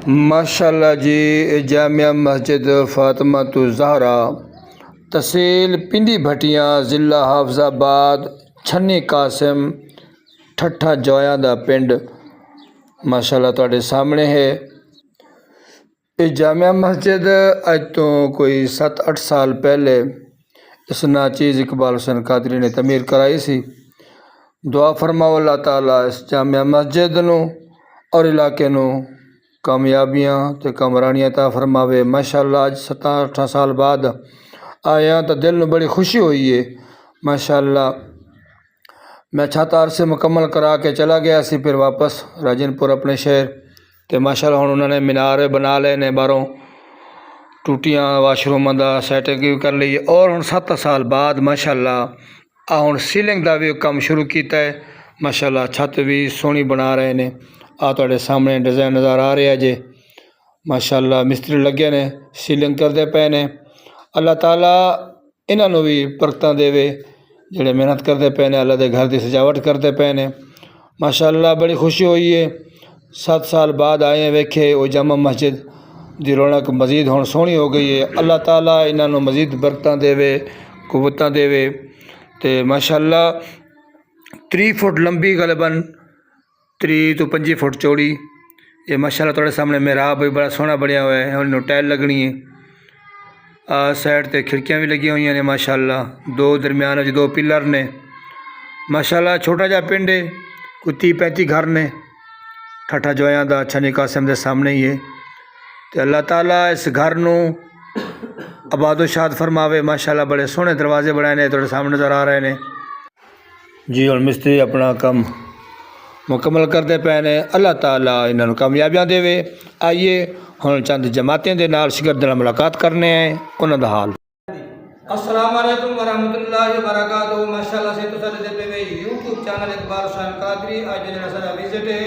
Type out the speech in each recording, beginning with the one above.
माशाल्लाह जी। जामिया मस्जिद फ़ातिमा ज़हरा, तहसील पिंडी भटियां, ज़िला हाफिज़ाबाद, छन्नी कासिम, ठट्ठा जोया दा पिंड माशाल्लाह तुहाडे सामने है। ये जामिया मस्जिद अज तो कोई 7-8 साल पहले इस नाचीज़ इकबाल हुसैन कादरी ने तमीर कराई सी। दुआ फरमाओ अल्लाह ताला इस जामिया मस्जिद नूं और इलाके नूं कामयाबियां ते कामरानियां ता फरमावे। माशाल्लाह अज 7-8 साल बाद आया तो दिल में बड़ी खुशी हुई है। माशाल्लाह मैं छत अरसे मुकम्मल करा के चला गया सी, फिर वापस राजनपुर अपने शहर तो माशाल्लाह हुण उन्होंने मीनार बना लए ने, बाहरों टूटियां वाशरूम का सैटिंग भी कर ली है। और हुण 7 साल बाद माशाल्लाह हुण सीलिंग का भी काम शुरू किया है। माशाल्लाह छत भी सोहनी बना रहे ने। तुहाडे सामने डिज़ाइन नज़र आ रहा है जे। माशाल्लाह मिस्त्री लगे ने, सीलिंग करते पे ने। अल्लाह ताला इन्हों भी बरकतां देवे जिहड़े मेहनत करते पे ने, अल्लाह के घर की सजावट करते पे ने। माशाल्लाह बड़ी खुशी हुई है। 7 साल बाद आए वेखे वो जामा मस्जिद की रौनक मज़ीद हुण सोहनी हो गई है। अल्लाह ताला इन्हों मज़ीद बरकतां देवे, कुव्वतां देवे। तो माशाल्लाह 3 फुट लंबी गलबन 3 तो 25 फुट चौड़ी। ये माशाल्लाह थोड़े सामने मेहराब भी बड़ा सोहना बनया हुआ है। उन्होंने टाइल लगनी है। साइड ते खिड़कियां भी लगी हुई ने। माशाल्लाह 2 दरम्यान 2 पिलर ने। माशाल्लाह छोटा जा पिंड है, कोई 30-35 घर ने। ठट्ठा जोया दा छन्नी कासिम के सामने ही है। तो अल्लाह ताला इस घर नूं आबादो शाद फरमावे। माशाल्लाह बड़े सोहने दरवाजे बनाए ने, थोड़े सामने नज़र आ रहे हैं जी। और मिस्त्री अपना काम मुकम्मल करते पे ने। अल्लाह ताला इन्होंने कामयाबियां देवे। आइए हुण चंद जमातें दे नाल शिगिर्दां नाल मुलाकात करने हैं, उन्हां दा हाल। अस्सलाम वालेकुम वरहमतुल्लाहि वबरकातुहू। माशाल्लाह से तुसां दे पे यूट्यूब चैनल इकबाल हुसैन कादरी। अज जिहड़ा साडा विजिट है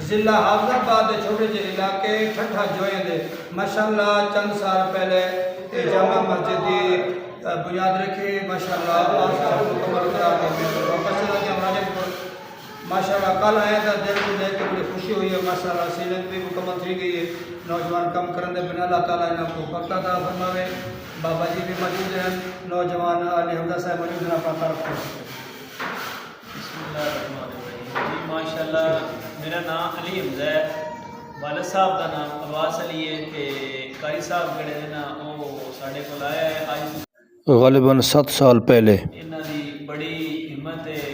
ज़िला हाफिज़ाबाद के छोटे जे इलाके ठट्ठा जोया दे। माशाल्लाह चंद साल पहले जामा मस्जिद की बुनियाद रखी। माशाल्लाह मुकम्मल करा के वापस चला गया राजनपुर। माशाल्लाह कल आया था, दिल को देख के बड़ी खुशी हुई है। माशाल्लाह सीलिंग भी मुकम्मल थी गई है। नौजवान कम करने बिना अल्लाह ताला इन्हों को बरकत अता फरमावे। बाबा जी भी मौजूद हैं, नौजवान अली हमदा साहब मौजूद हैं, अपना तरफ कर जी। माशाल्लाह मेरा नाम अली हमदा है, वालद साहब का नाम अब्बास अली है। कारी साहब जड़े ने ना वो साढ़े को आया है अज गलबन 7 साल पहले। इन्हों की बड़ी हिम्मत है।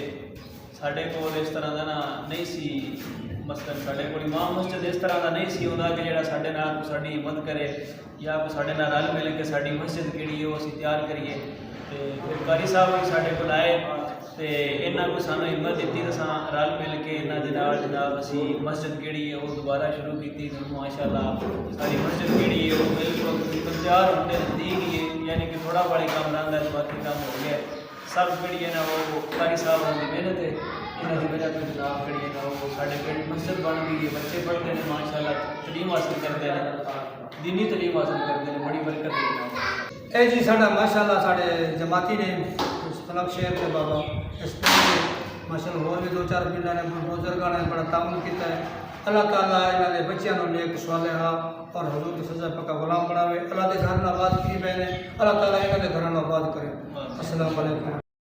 साढ़े को इस तरह का ना नहीं सी, मसलन साढ़े को इमाम मस्जिद इस तरह का नहीं सी होंदा कि जो साढ़े नाल साड़ी हिम्मत करे या कोई साढ़े नाल रल मिल के साड़ी मस्जिद केड़ी है वो असीं तैयार करिए। तो फिर कारी साहब भी साढ़े को आए तो इन्हों को सानू हिम्मत दी तो असां रल मिल के इन्हों के नाल जनाब असीं मस्जिद केड़ी है वो दोबारा शुरू की। माशाल्लाह साड़ी मस्जिद केड़ी है वो बिल्कुल तैयार होने नज़दीक ही है, यानी कि थोड़ा बड़ा काम रहा है, बाकी काम हो गया। सब कड़ी है ना वो कारी साहब की मेहनत है। इन्हों की वजह तो जनाब कड़ी है ना वो साढ़े पिंड मस्जिद बन गई है। बच्चे पढ़ते हैं माशाल्लाह, तलीम हासिल करते हैं, दीनी तलीम हासिल करते हैं, बड़ी बरकत है। ए जी साढ़ा माशाल्लाह साढ़े जमाती ने फलक शहर के बाबा इस पिंड माशाल्लाह होर भी 2-4 पिंडा ने बुजुर्गों ने बड़ा ताउन किया है। अल्लाह ताला इन्हों के बच्चों को नेक सालेहा और हुजूर की सजा पक्का गुलाम बनावे। अल्लाह के घर आबाद की बैने, अल्लाह ताला इन्हों के घर आबाद करे। अस्सलाम वालेकुम।